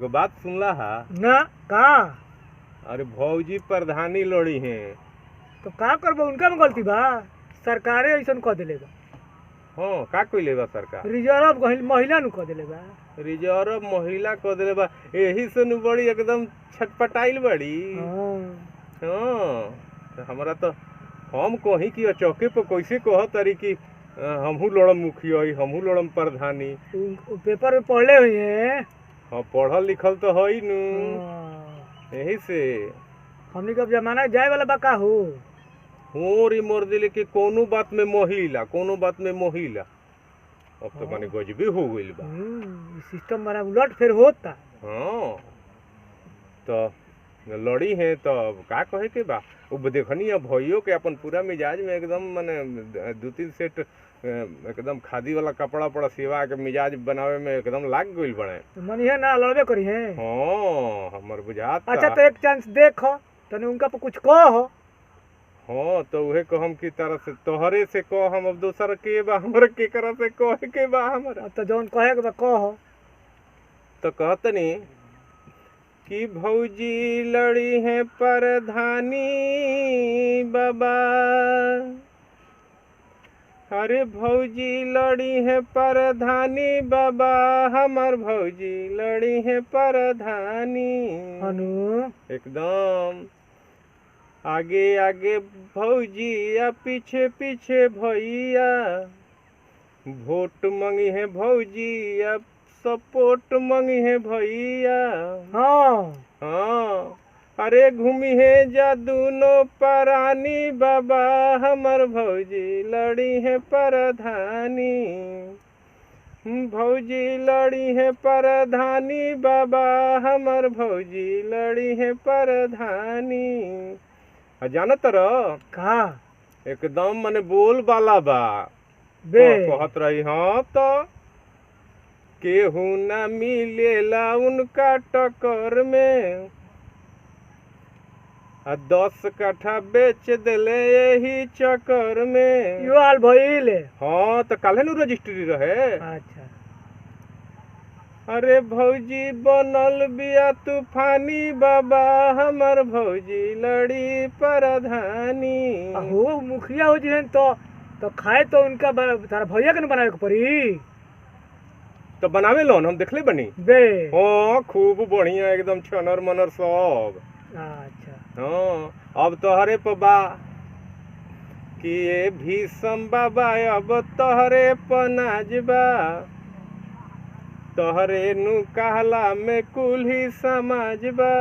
एगो बात सुनला हा? ना का अरे भौजी प्रधानी लड़ी हैं। तो का करबो, उनका में गलती बा। सरकारे ऐसन कह देले बा। हाँ, का कइले बा सरकार? रिजर्व महिला नु कह देले बा। रिजर्व महिला कह देले बा। एही से नु बड़ी एकदम छटपटाइल बड़ी। हाँ। हाँ, तो हमरा तो हम कही कि चौके पर कैसे कह तारी कि हमहू लड़म मुखिया, हमहू लड़म प्रधानी। उ पेपर में पढ़ले हुई है। हाँ, पढ़ल लिखल तो है नु। हाँ। यही से हमनी के अब जमाना जाए वाला बा का हो। होरी मोर दिले कि कोनो बात में महिला, कोनो बात में महिला। अब तो माने गजबे हो गइल बा। सिस्टम बना उलट फिर होता। हाँ, तो लड़ी है तो अब का कहे के बा। अब देखनी अब भइयो के अपन पूरा मिजाज में एकदम माने 2-3 सेट एकदम खादी वाला कपड़ा पड़ा सिवा के मिजाज बनावे में एकदम लाग गइल बड़े। तो मनिहे ना लड़बे करी है। हाँ, हमर बुझात। अच्छा तो एक चांस देखो तने उनका पर कुछ कहो। हाँ, तो उहे कहम की तरह से तोहरे से कह, हम अब दोसर के बा हमर के करा से कहे के बा हमरा। तो जौन कहे के बा कहो। तो कहतनी कि भौजी लड़ी है प्रधानी बाबा। अरे भौजी लड़ी है प्रधानी बाबा, हमर भौजी लड़ी है प्रधानी। अनु एकदम आगे आगे भौजी या पीछे पीछे भैया। वोट मांगी है भौजी या सपोर्ट मांगी है भैया। हाँ। हाँ, अरे घूमी है जा दोनों परानी बाबा, हमर भौजी लड़ी है प्रधानी। भौजी लड़ी है प्रधानी बाबा, हमर भौजी लड़ी है प्रधानी। जानत रह का एकदम मने बोल बाला बा बे कहत रही। हाँ, तो केहू ना मिलेला उनका टक्कर में। 10 कट्ठा बेच दिले यही चक्कर में। यो हाल भइले। हाँ, तो काल्हे नु रजिस्ट्री रहे। अच्छा। अरे भौजी बनल बिया तूफानी बाबा, हमर भौजी लड़ी प्रधानी। हो मुखिया हो जिहन तो खाए तो उनका तारा भैया के न बनावे के पड़ी। तो बनावे लोन हम देखले बनी बे। हाँ, खूब बढ़िया एकदम छनर मनर सब। अच्छा। हाँ, अब तोहरे पर बा कि ये भीषम बाबा, अब तोहरे पर नाज बा। तोहरे नु कहला में कुल्ही समाज बा।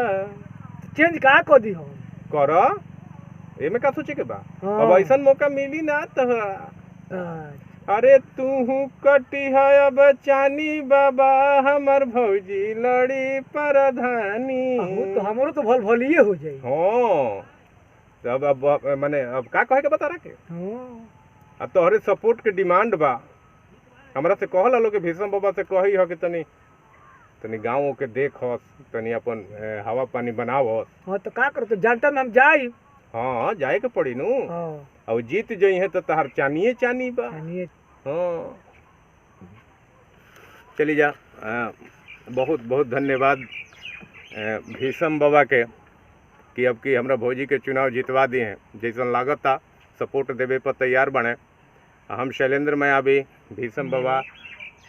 चेंज का को दी हम कर एमे का सोचे के बा। हाँ। अब ऐसा मौका मिली ना तोहरा। अच्छा। अरे तू कटी है अब चानी बाबा, हमर भौजी लड़ी प्रधानी। तो हमरो तो भल भलिए हो जाई। हाँ, अब माने अब का कहे के बता रखे। हाँ। अब तोहरे सपोर्ट के डिमांड बा। हमरा से कहला लोग के भीषम बाबा से कही हो कि तनी गाँव के देखस, तनी अपन हवा पानी बनावस। हाँ, तो का करो, तो जानता में हम जाई। हाँ, जाए के पड़ी नु। हाँ। और जीत जई है तो तहार चानिए चानी बा। जानिए। हाँ, चली जा। बहुत बहुत धन्यवाद भीषम बाबा के कि अब की हमरा भौजी के चुनाव जितवा दिए हैं। जैसन लागत था सपोर्ट देवे पर तैयार बने। हम शैलेंद्र मायावी, भीषम बाबा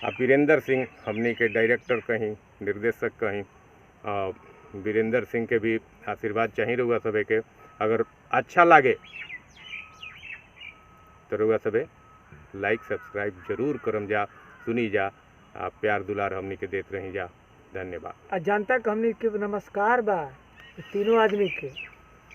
आ वीरेंद्र सिंह हमनी के डायरेक्टर कहीं, निर्देशक कहीं, वीरेंद्र सिंह के भी आशीर्वाद चाहिए रहुआ सबे के। अगर अच्छा लगे तो रहुआ सबे लाइक सब्सक्राइब जरूर करम जा, सुनी जा, प्यार दुलार हमनी के देते रही जा। धन्यवाद। जनता के हमनी के नमस्कार बा तीनों आदमी के।